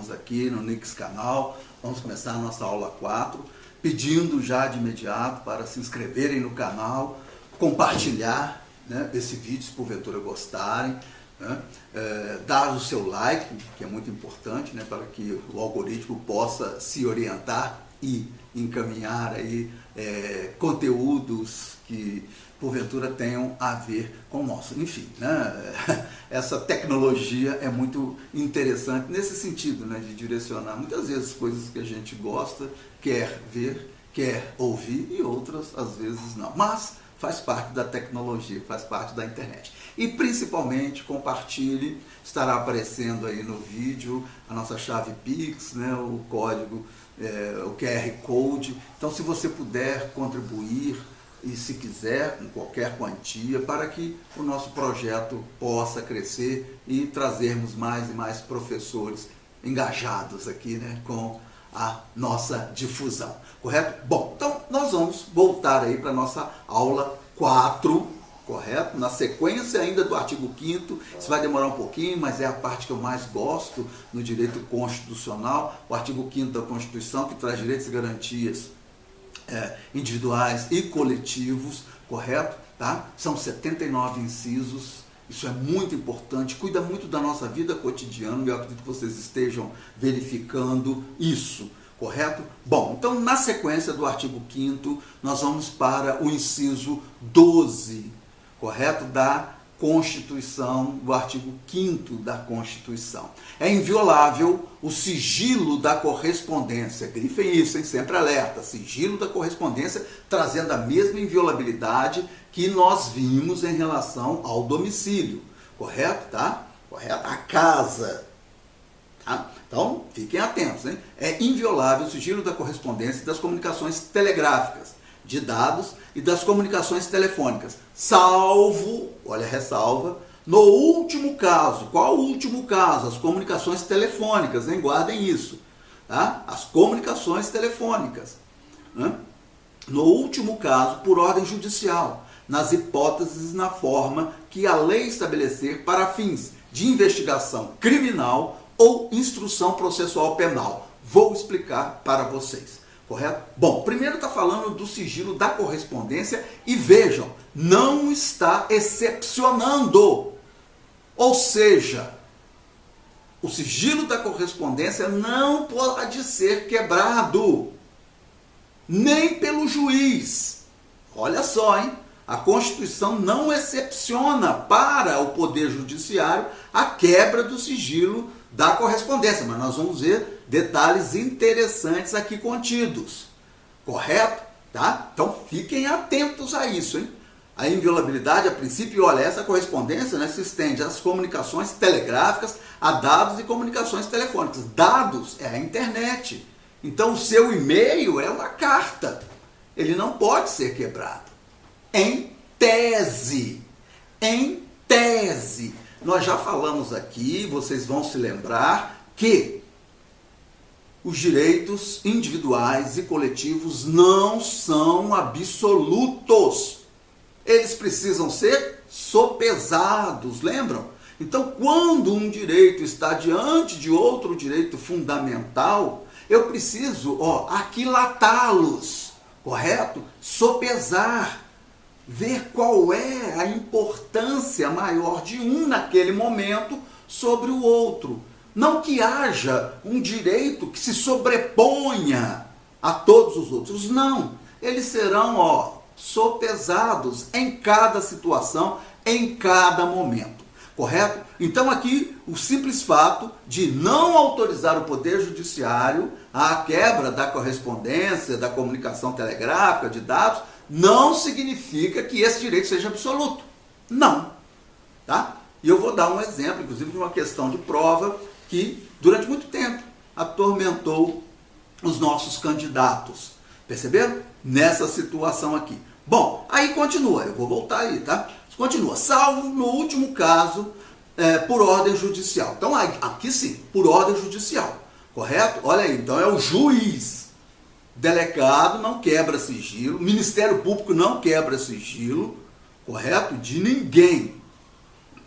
estamos aqui no Nix Canal. Vamos começar a nossa aula 4, pedindo já de imediato para se inscreverem no canal, compartilhar, né, esse vídeo se porventura gostarem, né, dar o seu like, que é muito importante, né, para que o algoritmo possa se orientar e encaminhar aí, conteúdos que porventura tenham a ver com o nosso. Enfim, né, essa tecnologia é muito interessante nesse sentido, né, de direcionar muitas vezes coisas que a gente gosta, quer ver, quer ouvir, e outras às vezes não. Mas faz parte da tecnologia, faz parte da internet. E principalmente compartilhe, estará aparecendo aí no vídeo a nossa chave Pix, né, o código, o QR Code. Então, se você puder contribuir, e se quiser, com qualquer quantia, para que o nosso projeto possa crescer e trazermos mais e mais professores engajados aqui, né, com a nossa difusão, correto? Bom, então nós vamos voltar aí para a nossa aula 4, correto? Na sequência ainda do artigo 5º, isso vai demorar um pouquinho, mas é a parte que eu mais gosto no direito constitucional, o artigo 5º da Constituição, que traz direitos e garantias individuais e coletivos, correto? Tá? São 79 incisos, isso é muito importante, cuida muito da nossa vida cotidiana, eu acredito que vocês estejam verificando isso, correto? Bom, então na sequência do artigo 5º, nós vamos para o inciso 12, correto? Da Constituição, do artigo 5º da Constituição. É inviolável o sigilo da correspondência. Grifem isso, hein? Sempre alerta. Sigilo da correspondência, trazendo a mesma inviolabilidade que nós vimos em relação ao domicílio. Correto? Tá? Correto? A casa. Tá? Então, fiquem atentos, hein? É inviolável o sigilo da correspondência e das comunicações telegráficas, de dados e das comunicações telefônicas, salvo, olha a ressalva, no último caso. Qual o último caso? As comunicações telefônicas, hein? Guardem isso, tá? As comunicações telefônicas, né? No último caso, por ordem judicial, nas hipóteses e na forma que a lei estabelecer para fins de investigação criminal ou instrução processual penal. Vou explicar para vocês. Correto? Bom, primeiro está falando do sigilo da correspondência e vejam, não está excepcionando. Ou seja, o sigilo da correspondência não pode ser quebrado, nem pelo juiz. Olha só, hein? A Constituição não excepciona para o Poder Judiciário a quebra do sigilo da correspondência, mas nós vamos ver detalhes interessantes aqui contidos, correto? Tá? Então fiquem atentos a isso, hein? A inviolabilidade, a princípio, olha, essa correspondência, né, se estende às comunicações telegráficas, a dados e comunicações telefônicas. Dados é a internet, então o seu e-mail é uma carta, ele não pode ser quebrado. Em tese, nós já falamos aqui, vocês vão se lembrar que os direitos individuais e coletivos não são absolutos. Eles precisam ser sopesados, lembram? Então, quando um direito está diante de outro direito fundamental, eu preciso, aquilatá-los, correto? Sopesar, ver qual é a importância maior de um naquele momento sobre o outro. Não que haja um direito que se sobreponha a todos os outros, não. Eles serão, sopesados em cada situação, em cada momento, correto? Então aqui o simples fato de não autorizar o Poder Judiciário a quebra da correspondência, da comunicação telegráfica, de dados, não significa que esse direito seja absoluto. Não. Tá? E eu vou dar um exemplo, inclusive, de uma questão de prova que, durante muito tempo, atormentou os nossos candidatos. Perceberam? Nessa situação aqui. Bom, aí continua, eu vou voltar aí, tá? Continua, salvo no último caso, por ordem judicial. Então, aqui sim, por ordem judicial, correto? Olha aí, então é o juiz. Delegado não quebra sigilo, Ministério Público não quebra sigilo, correto? De ninguém.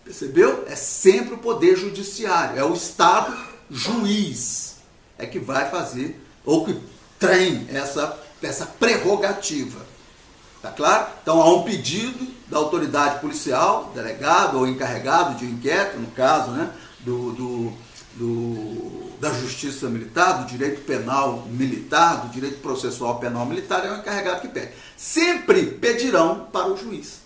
Percebeu? É sempre o Poder Judiciário, é o Estado juiz é que vai fazer, ou que tem essa prerrogativa. Tá claro? Então há um pedido da autoridade policial, delegado ou encarregado de inquérito, no caso, né, da justiça militar, do direito penal militar, do direito processual penal militar, é o encarregado que pede. Sempre pedirão para o juiz.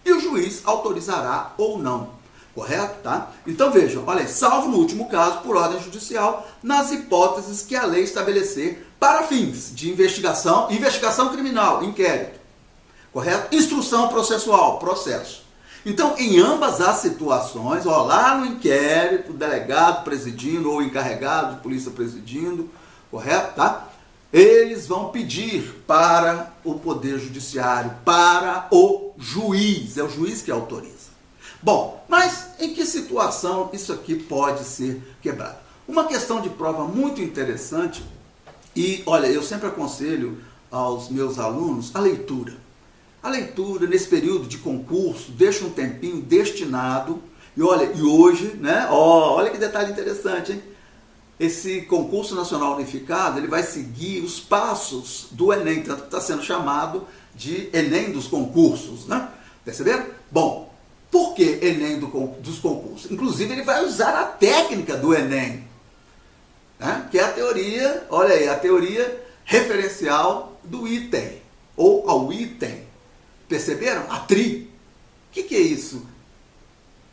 E o juiz autorizará ou não. Correto? Tá? Então vejam, olha aí, salvo no último caso, por ordem judicial, nas hipóteses que a lei estabelecer para fins de investigação criminal, inquérito. Correto? Instrução processual, processo. Então, em ambas as situações, ó, lá no inquérito, o delegado presidindo ou o encarregado de polícia presidindo, correto? Tá? Eles vão pedir para o Poder Judiciário, para o juiz, é o juiz que autoriza. Bom, mas em que situação isso aqui pode ser quebrado? Uma questão de prova muito interessante, e olha, eu sempre aconselho aos meus alunos a leitura. A leitura, nesse período de concurso, deixa um tempinho destinado, e olha, e hoje, né, olha que detalhe interessante, hein? Esse concurso nacional unificado, ele vai seguir os passos do Enem, tanto que está sendo chamado de Enem dos concursos, né? Perceberam? Bom, por que Enem dos concursos? Inclusive, ele vai usar a técnica do Enem, né? Que é a teoria, olha aí, a teoria referencial do item, ou ao item. Perceberam? A TRI. O que é isso?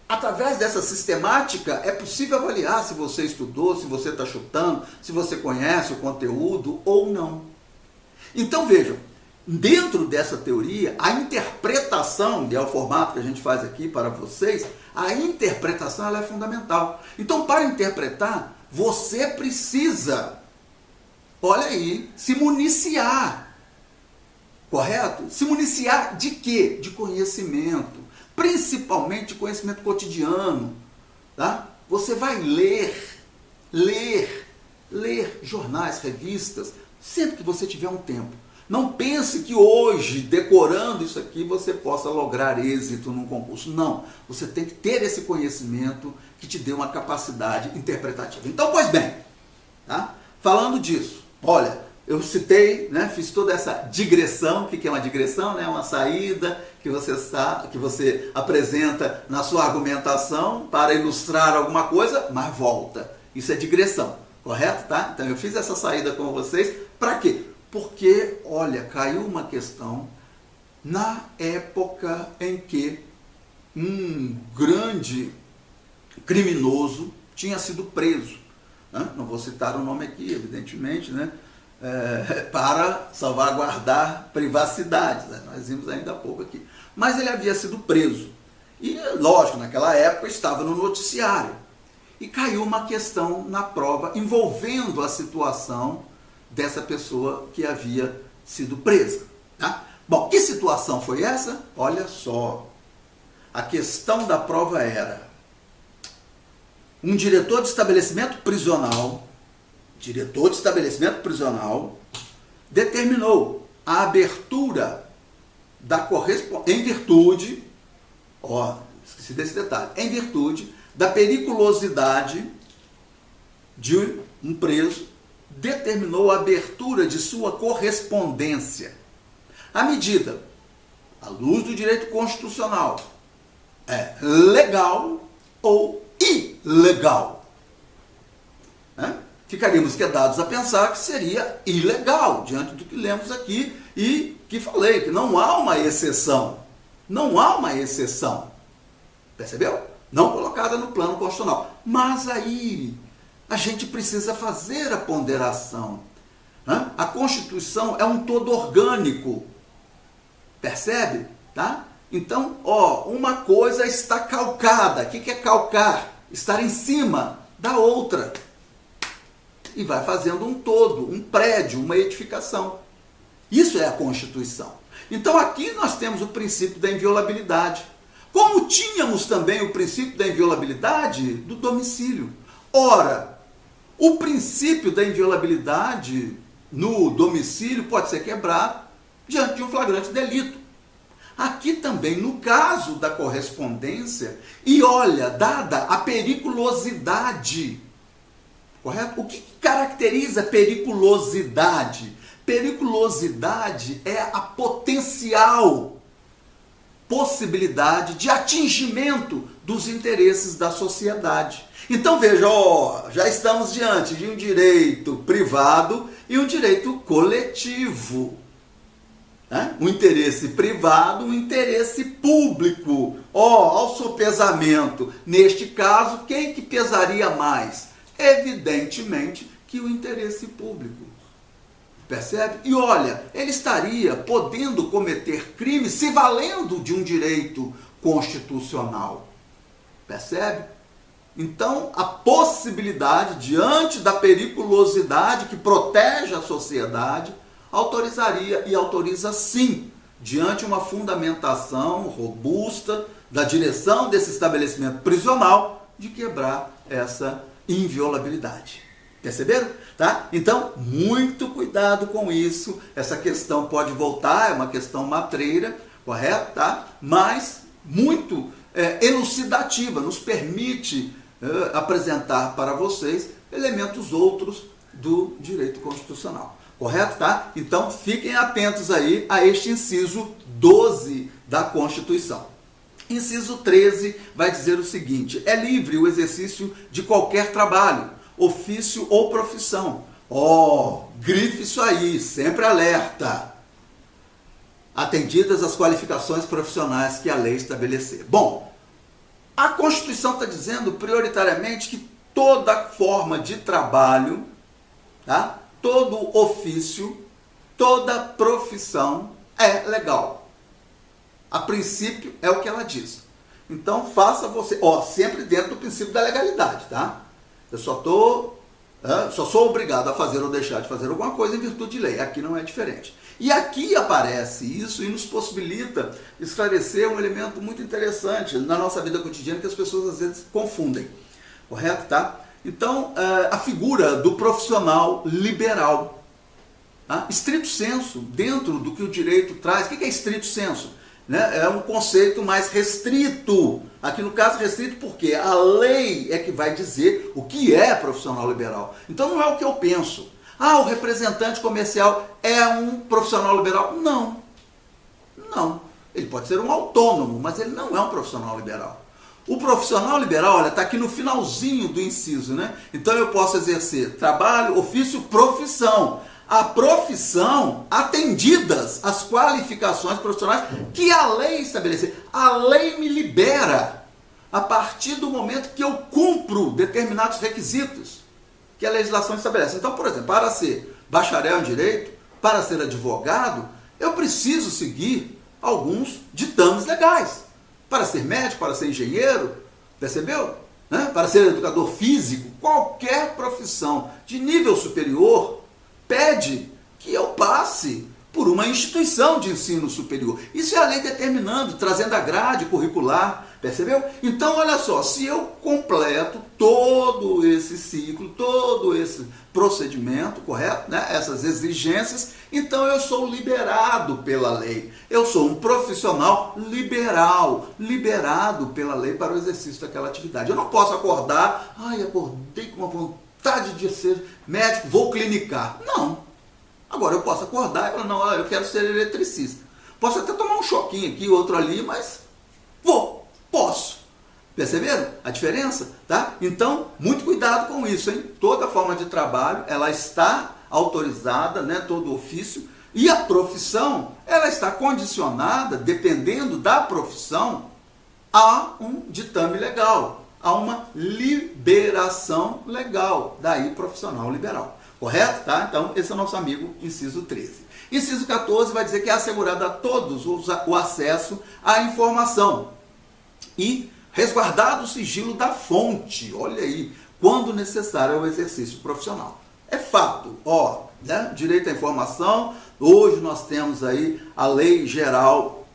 Através dessa sistemática é possível avaliar se você estudou, se você está chutando, se você conhece o conteúdo ou não. Então vejam, dentro dessa teoria, a interpretação, que é o formato que a gente faz aqui para vocês, a interpretação ela é fundamental. Então, para interpretar, você precisa, olha aí, se municiar. Correto? Se municiar de quê? De conhecimento, principalmente de conhecimento cotidiano. Tá? Você vai ler jornais, revistas, sempre que você tiver um tempo. Não pense que hoje, decorando isso aqui, você possa lograr êxito num concurso. Não, você tem que ter esse conhecimento que te dê uma capacidade interpretativa. Então, pois bem, tá? Falando disso, olha, eu citei, né, fiz toda essa digressão. O que é uma digressão? Né? Uma saída que você apresenta na sua argumentação para ilustrar alguma coisa, mas volta. Isso é digressão, correto? Tá? Então eu fiz essa saída com vocês. Para quê? Porque, olha, caiu uma questão na época em que um grande criminoso tinha sido preso. Né? Não vou citar o nome aqui, evidentemente, né? Para salvaguardar privacidade, né? Nós vimos ainda há pouco aqui. Mas ele havia sido preso. E, lógico, naquela época estava no noticiário. E caiu uma questão na prova envolvendo a situação dessa pessoa que havia sido presa. Tá? Bom, que situação foi essa? Olha só. A questão da prova era: um diretor de estabelecimento prisional determinou a abertura da correspondência em virtude, esqueci desse detalhe, em virtude da periculosidade de um preso, determinou a abertura de sua correspondência. A medida, à luz do direito constitucional, é legal ou ilegal? Ficaríamos quedados a pensar que seria ilegal, diante do que lemos aqui e que falei, que não há uma exceção. Não há uma exceção. Percebeu? Não colocada no plano constitucional. Mas aí a gente precisa fazer a ponderação. A Constituição é um todo orgânico. Percebe? Tá? Então, uma coisa está calcada. O que é calcar? Estar em cima da outra. E vai fazendo um todo, um prédio, uma edificação. Isso é a Constituição. Então aqui nós temos o princípio da inviolabilidade. Como tínhamos também o princípio da inviolabilidade do domicílio. Ora, o princípio da inviolabilidade no domicílio pode ser quebrado diante de um flagrante delito. Aqui também, no caso da correspondência, e olha, dada a periculosidade correto? O que caracteriza periculosidade? Periculosidade é a potencial possibilidade de atingimento dos interesses da sociedade. Então veja, já estamos diante de um direito privado e um direito coletivo. Né? Um interesse privado, um interesse público. Ao sopesamento, neste caso, quem que pesaria mais? Evidentemente que o interesse público. Percebe? E olha, ele estaria podendo cometer crime se valendo de um direito constitucional. Percebe? Então, a possibilidade, diante da periculosidade que protege a sociedade, autorizaria e autoriza sim, diante uma fundamentação robusta da direção desse estabelecimento prisional, de quebrar essa inviolabilidade. Perceberam? Tá? Então, muito cuidado com isso. Essa questão pode voltar, é uma questão matreira, correto? Tá? Mas muito elucidativa, nos permite apresentar para vocês elementos outros do direito constitucional. Correto? Tá? Então, fiquem atentos aí a este inciso 12 da Constituição. Inciso 13 vai dizer o seguinte: é livre o exercício de qualquer trabalho, ofício ou profissão. Grife isso aí, sempre alerta. Atendidas as qualificações profissionais que a lei estabelecer. Bom, a Constituição está dizendo prioritariamente que toda forma de trabalho, tá? Todo ofício, toda profissão é legal. A princípio é o que ela diz. Então faça você, sempre dentro do princípio da legalidade, tá? Eu só sou obrigado a fazer ou deixar de fazer alguma coisa em virtude de lei. Aqui não é diferente. E aqui aparece isso e nos possibilita esclarecer um elemento muito interessante na nossa vida cotidiana que as pessoas às vezes confundem. Correto? Tá? Então, a figura do profissional liberal. Tá? Estrito sensu, dentro do que o direito traz. O que é estrito sensu? É um conceito mais restrito. Aqui no caso restrito porque a lei é que vai dizer o que é profissional liberal. Então não é o que eu penso. O representante comercial é um profissional liberal? Não. Não. Ele pode ser um autônomo, mas ele não é um profissional liberal. O profissional liberal, olha, está aqui no finalzinho do inciso, né? Então eu posso exercer trabalho, ofício, profissão. A profissão, atendidas as qualificações profissionais que a lei estabelecer. A lei me libera a partir do momento que eu cumpro determinados requisitos que a legislação estabelece. Então, por exemplo, para ser bacharel em direito, para ser advogado, eu preciso seguir alguns ditames legais. Para ser médico, para ser engenheiro, percebeu? Para ser educador físico, qualquer profissão de nível superior pede que eu passe por uma instituição de ensino superior. Isso é a lei determinando, trazendo a grade curricular, percebeu? Então, olha só, se eu completo todo esse ciclo, todo esse procedimento, correto? Essas exigências, então eu sou liberado pela lei. Eu sou um profissional liberal, liberado pela lei para o exercício daquela atividade. Eu não posso acordar, acordei com uma vontade de ser médico, vou clinicar. Não. Agora eu posso acordar e falar, não, eu quero ser eletricista. Posso até tomar um choquinho aqui, outro ali, mas posso. Perceberam a diferença? Tá? Então, muito cuidado com isso, hein? Toda forma de trabalho, ela está autorizada, todo ofício, e a profissão, ela está condicionada, dependendo da profissão, a um ditame legal, a uma liberação legal, daí profissional liberal. Correto? Tá? Então, esse é o nosso amigo inciso 13. Inciso 14 vai dizer que é assegurado a todos o acesso à informação e resguardado o sigilo da fonte, olha aí, quando necessário ao exercício profissional. É fato, direito à informação, hoje nós temos aí a Lei Geral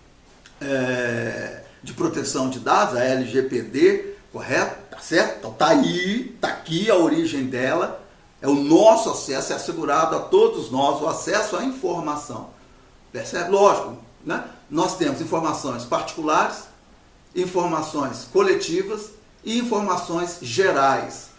de Proteção de Dados, a LGPD, correto? Tá certo? Então tá aí, tá aqui a origem dela. É o nosso acesso, é assegurado a todos nós o acesso à informação. Percebe? Lógico, nós temos informações particulares, informações coletivas e informações gerais.